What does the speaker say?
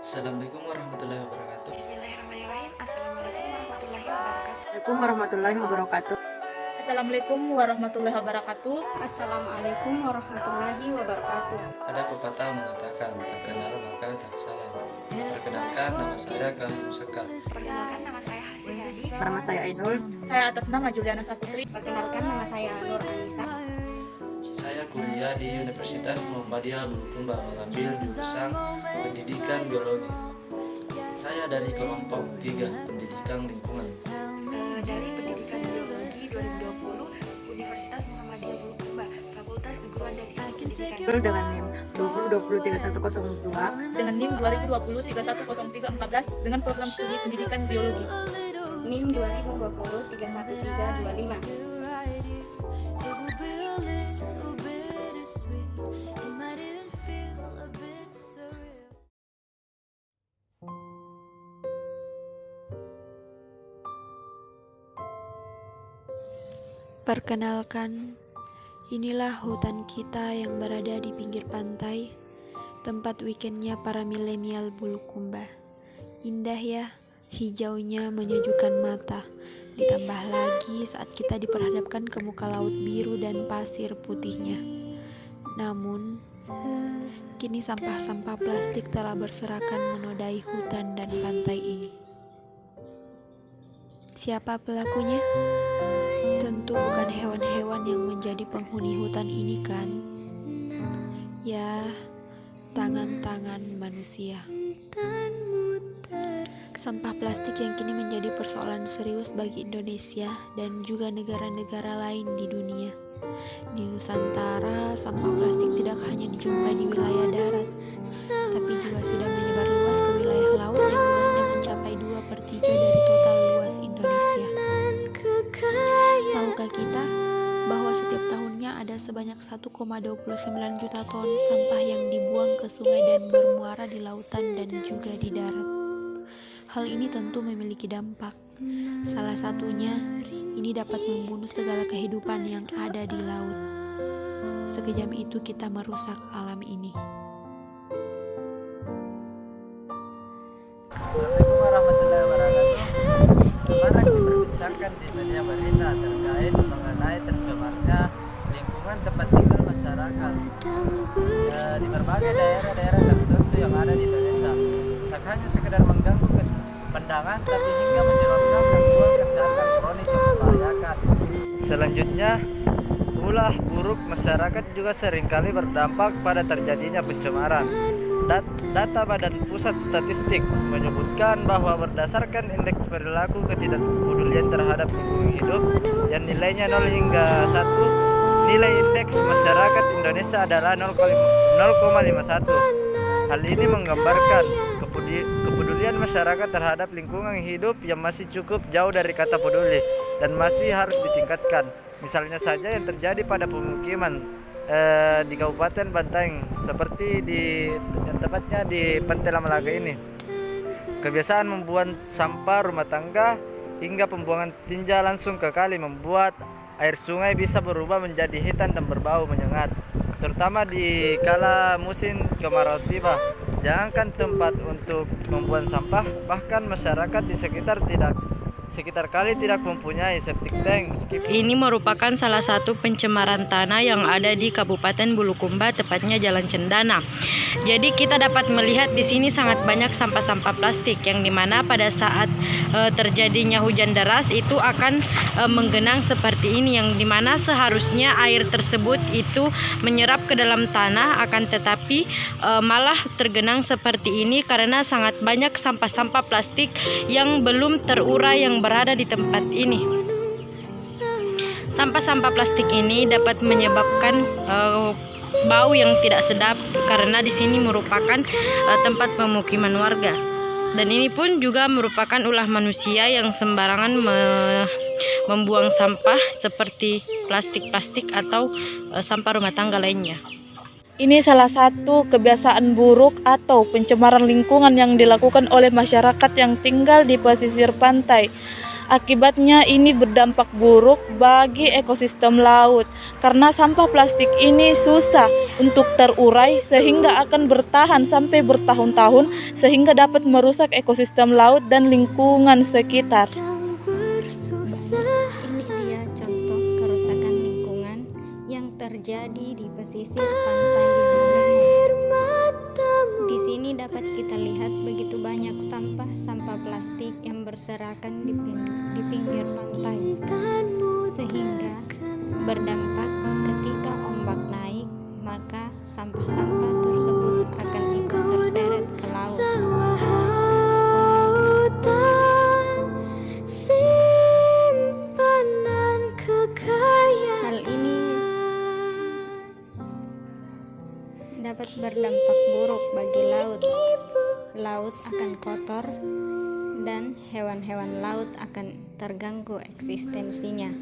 Assalamualaikum warahmatullahi wabarakatuh. Bismillahirrahmanirrahim. Assalamualaikum warahmatullahi wabarakatuh. Assalamualaikum warahmatullahi wabarakatuh. Assalamualaikum warahmatullahi wabarakatuh. Assalamualaikum warahmatullahi wabarakatuh. Ada pepatah mengatakan tak kenal maka tak sayang. Perkenalkan, nama saya Khalid Musaka. Perkenalkan, nama saya Hasyadi. Nama saya Ainul. Saya atas nama Juliana Saputri. Perkenalkan, nama saya Nur Anissa. Saya kuliah di Universitas Muhammadiyah Bulukumba mengambil jurusan Pendidikan Biologi. Saya dari kelompok 3 Pendidikan Lingkungan. Dari Pendidikan Biologi 2020 Universitas Muhammadiyah Bulukumba, Fakultas Keguruan dan Ilmu Pendidikan. Dengan NIM 20203102 Dengan NIM 2020-310314 dengan program studi pendidikan biologi. NIM 2020-31325. Perkenalkan, inilah hutan kita yang berada di pinggir pantai, tempat weekendnya para milenial Bulukumba. Indah ya, hijaunya menyejukkan mata, ditambah lagi saat kita diperhadapkan ke muka laut biru dan pasir putihnya. Namun, kini sampah-sampah plastik telah berserakan menodai hutan dan pantai ini. Siapa pelakunya? Tentu bukan hewan-hewan yang menjadi penghuni hutan ini kan? Ya, tangan-tangan manusia. Sampah plastik yang kini menjadi persoalan serius bagi Indonesia dan juga negara-negara lain di dunia. Di Nusantara, sampah plastik tidak hanya dijumpai di wilayah darat, tapi juga sudah menyebar luas ke wilayah laut yang luasnya mencapai 2/3 dari total luas Indonesia. Tahukah kita bahwa setiap tahunnya ada sebanyak 1,29 juta ton sampah yang dibuang ke sungai dan bermuara di lautan dan juga di darat. Hal ini tentu memiliki dampak. Salah satunya, ini dapat membunuh segala kehidupan yang ada di laut. Sekejam itu kita merusak alam ini. Assalamualaikum warahmatullahi wabarakatuh. Kemarin diperbincangkan di media berita terkait mengenai tercemarnya lingkungan tempat tinggal masyarakat di berbagai daerah-daerah tertentu yang ada di Indonesia. Tak hanya sekedar mengganggu pandangan, tapi hingga menyebabkan gangguan kesehatan kronik yang membahayakan. Selanjutnya, ulah buruk masyarakat juga seringkali berdampak pada terjadinya pencemaran. Data Badan Pusat Statistik menyebutkan bahwa berdasarkan indeks perilaku ketidakpedulian terhadap lingkungan hidup yang nilainya 0 hingga 1, nilai indeks masyarakat Indonesia adalah 0,51. Hal ini menggambarkan kepedulian masyarakat terhadap lingkungan hidup yang masih cukup jauh dari kata peduli dan masih harus ditingkatkan. Misalnya saja yang terjadi pada pemukiman di Kabupaten Bantaeng, seperti yang tepatnya di Pantai Lamalaga ini. Kebiasaan membuang sampah rumah tangga hingga pembuangan tinja langsung ke kali membuat air sungai bisa berubah menjadi hitam dan berbau menyengat, terutama di kala musim kemarau tiba. Jangankan tempat untuk membuang sampah, bahkan masyarakat di sekitar kali tidak mempunyai septic tank. Ini merupakan salah satu pencemaran tanah yang ada di Kabupaten Bulukumba, tepatnya Jalan Cendana. Jadi kita dapat melihat di sini sangat banyak sampah-sampah plastik yang dimana pada saat terjadinya hujan deras itu akan menggenang seperti ini, yang dimana seharusnya air tersebut itu menyerap ke dalam tanah, akan tetapi malah tergenang seperti ini karena sangat banyak sampah-sampah plastik yang belum terurai yang berada di tempat ini. Sampah-sampah plastik ini dapat menyebabkan bau yang tidak sedap karena di sini merupakan tempat pemukiman warga. Dan ini pun juga merupakan ulah manusia yang sembarangan membuang sampah seperti plastik-plastik atau sampah rumah tangga lainnya. Ini salah satu kebiasaan buruk atau pencemaran lingkungan yang dilakukan oleh masyarakat yang tinggal di pesisir pantai. Akibatnya ini berdampak buruk bagi ekosistem laut karena sampah plastik ini susah untuk terurai sehingga akan bertahan sampai bertahun-tahun sehingga dapat merusak ekosistem laut dan lingkungan sekitar. Ini dia contoh kerusakan lingkungan yang terjadi di pesisir pantai Lembang. Di sini dapat kita lihat begitu banyak sampah-sampah plastik yang berserakan di pinggir pantai, sehingga berdampak ketika ombak naik, maka sampah-sampah tersebut akan ikut terseret ke laut. Hal ini dapat berdampak buruk bagi laut. Laut akan kotor dan hewan-hewan laut akan terganggu eksistensinya.